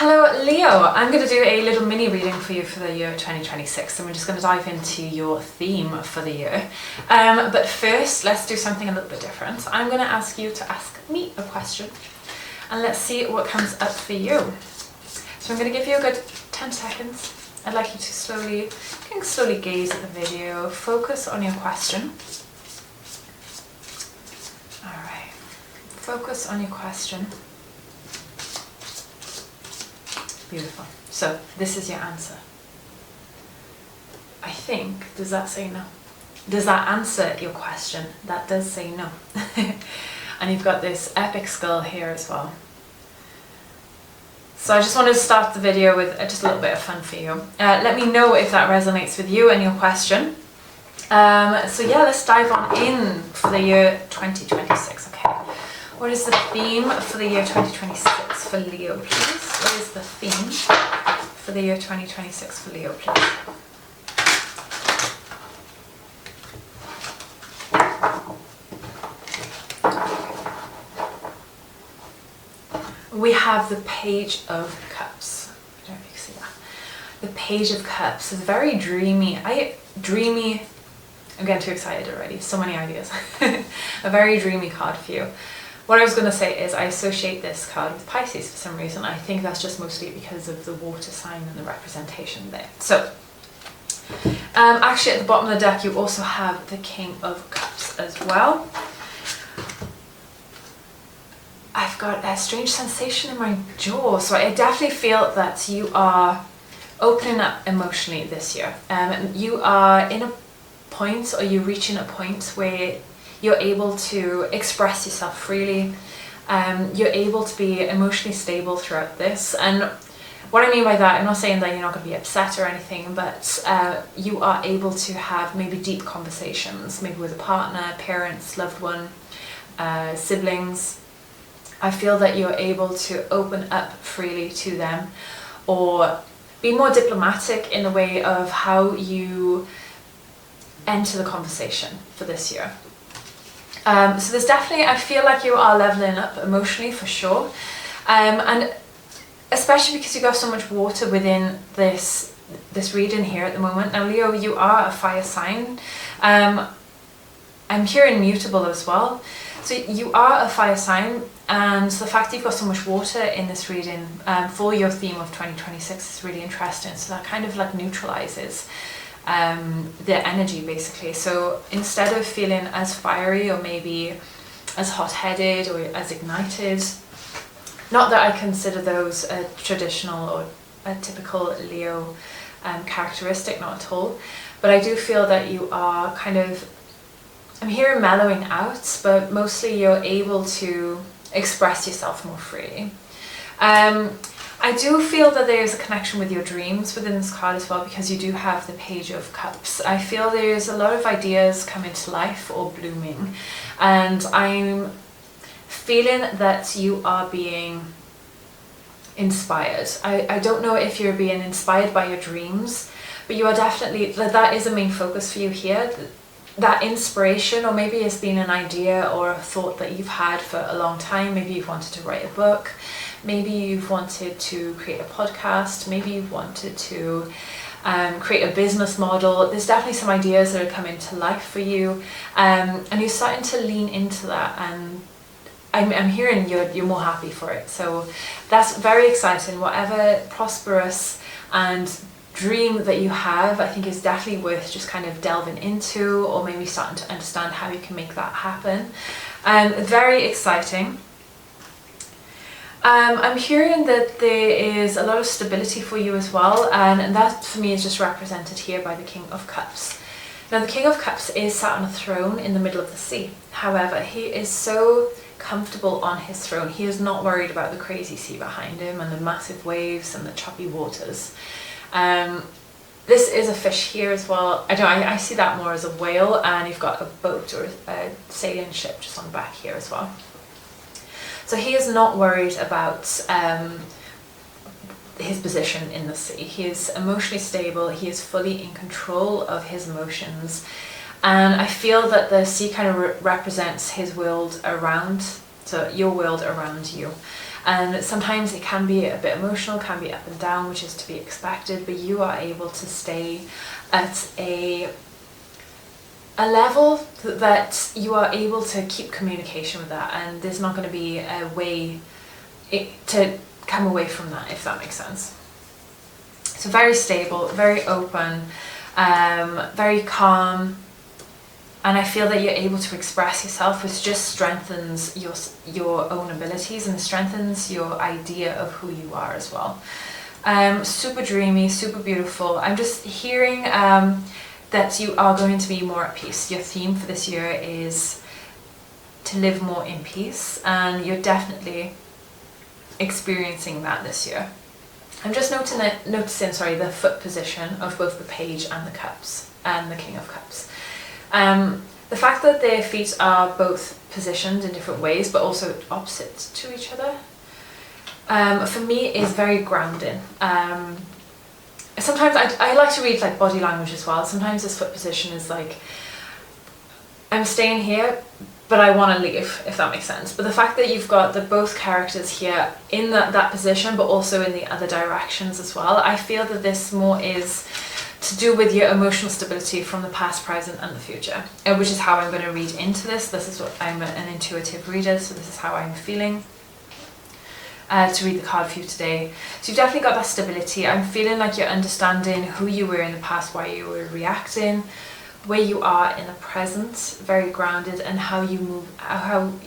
Hello Leo, I'm going to do a little mini reading for you for the year 2026 and we're just going to dive into your theme for the year. But first, let's do something a little bit different. I'm going to ask you to ask me a question and let's see what comes up for you. So I'm going to give you a good 10 seconds. I'd like you to slowly gaze at the video, focus on your question. Alright, focus on your question. Beautiful. So this is your answer. I think, does that say no? Does that answer your question? That does say no. And you've got this epic skull here as well. So I just wanted to start the video with just a little bit of fun for you. Let me know if that resonates with you and your question. So yeah, let's dive on in for the year 2026. Okay. What is the theme for the year 2026 for Leo, please? What is the theme for the year 2026 for Leo, please? We have the Page of Cups. I don't know if you can see that. The Page of Cups is very dreamy. I'm getting too excited already. So many ideas. A very dreamy card for you. What I was going to say is I associate this card with Pisces for some reason. I think that's just mostly because of the water sign and the representation there. So, actually at the bottom of the deck you also have the King of Cups as well. I've got a strange sensation in my jaw, so I definitely feel that you are opening up emotionally this year. You are in a point, or you're reaching a point where you're able to express yourself freely. You're able to be emotionally stable throughout this. And what I mean by that, I'm not saying that you're not going to be upset or anything, but you are able to have maybe deep conversations, maybe with a partner, parents, loved one, siblings. I feel that you're able to open up freely to them, or be more diplomatic in the way of how you enter the conversation for this year. So there's definitely, I feel like you are leveling up emotionally for sure, and especially because you got so much water within this reading here at the moment. Now Leo, you are a fire sign. I'm hearing mutable as well. So you are a fire sign, and the fact that you've got so much water in this reading for your theme of 2026 is really interesting. So that kind of like neutralizes the energy basically. So instead of feeling as fiery or maybe as hot-headed or as ignited, not that I consider those a traditional or a typical Leo characteristic, not at all, but I do feel that you are kind of, I'm hearing mellowing out, but mostly you're able to express yourself more freely. I do feel that there's a connection with your dreams within this card as well, because you do have the Page of Cups. I feel there's a lot of ideas coming to life or blooming, and I'm feeling that you are being inspired. I don't know if you're being inspired by your dreams, but you are definitely, that is a main focus for you here. That inspiration, or maybe it's been an idea or a thought that you've had for a long time. Maybe you've wanted to write a book, maybe you've wanted to create a podcast, maybe you've wanted to create a business model. There's definitely some ideas that are coming to life for you, and you're starting to lean into that, and I'm hearing you're more happy for it. So that's very exciting. Whatever prosperous and dream that you have, I think is definitely worth just kind of delving into, or maybe starting to understand how you can make that happen. Very exciting. I'm hearing that there is a lot of stability for you as well, and that for me is just represented here by the King of Cups. Now the King of Cups is sat on a throne in the middle of the sea. However, he is so comfortable on his throne. He is not worried about the crazy sea behind him and the massive waves and the choppy waters. This is a fish here as well. I see that more as a whale, and you've got a boat or a sailing ship just on the back here as well. So he is not worried about his position in the sea. He is emotionally stable. He is fully in control of his emotions, and I feel that the sea kind of represents his world around, so your world around you. and sometimes it can be a bit emotional, can be up and down, which is to be expected, but you are able to stay at a level that you are able to keep communication with that, and there's not going to be a way to come away from that, if that makes sense. So very stable, very open, very calm, and I feel that you're able to express yourself, which just strengthens your own abilities and strengthens your idea of who you are as well. Super dreamy, super beautiful. I'm just hearing that you are going to be more at peace. Your theme for this year is to live more in peace, and you're definitely experiencing that this year. I'm just noticing the foot position of both the Page and the Cups and the King of Cups. The fact that their feet are both positioned in different ways but also opposite to each other, for me is very grounding. Sometimes I like to read like body language as well. Sometimes this foot position is like, I'm staying here but I want to leave, if that makes sense. But the fact that you've got both characters here in that position but also in the other directions as well, I feel that this more is to do with your emotional stability from the past, present and the future, which is how I'm going to read into this. This is what I'm an intuitive reader, so this is how I'm feeling to read the card for you today. So you've definitely got that stability. I'm feeling like you're understanding who you were in the past, why you were reacting, where you are in the present, very grounded, and how you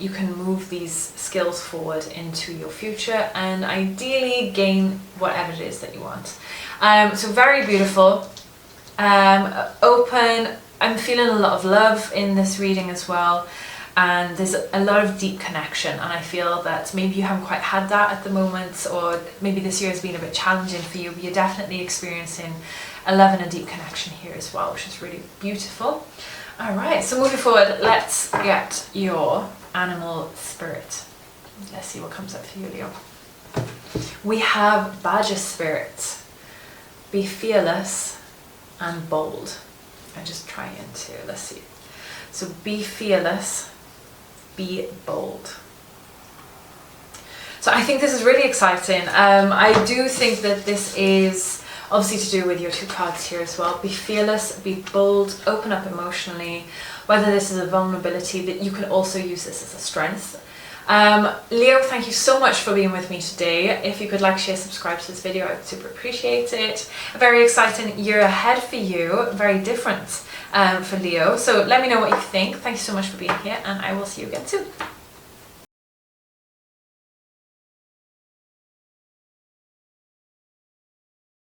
can move these skills forward into your future and ideally gain whatever it is that you want. So very beautiful, open. I'm feeling a lot of love in this reading as well, and there's a lot of deep connection, and I feel that maybe you haven't quite had that at the moment, or maybe this year has been a bit challenging for you, but you're definitely experiencing a love and a deep connection here as well, which is really beautiful. All right, so moving forward, let's get your animal spirit. Let's see what comes up for you, Leo. We have Badger Spirit. Be fearless and bold. I'm just trying to, let's see. So be fearless, be bold. So I think this is really exciting. I do think that this is obviously to do with your two cards here as well. Be fearless, be bold, open up emotionally. Whether this is a vulnerability, that you can also use this as a strength. Leo, thank you so much for being with me today. If you could like, share, subscribe to this video, I'd super appreciate it. A very exciting year ahead for you, very different for Leo. So let me know what you think. Thank you so much for being here, and I will see you again soon.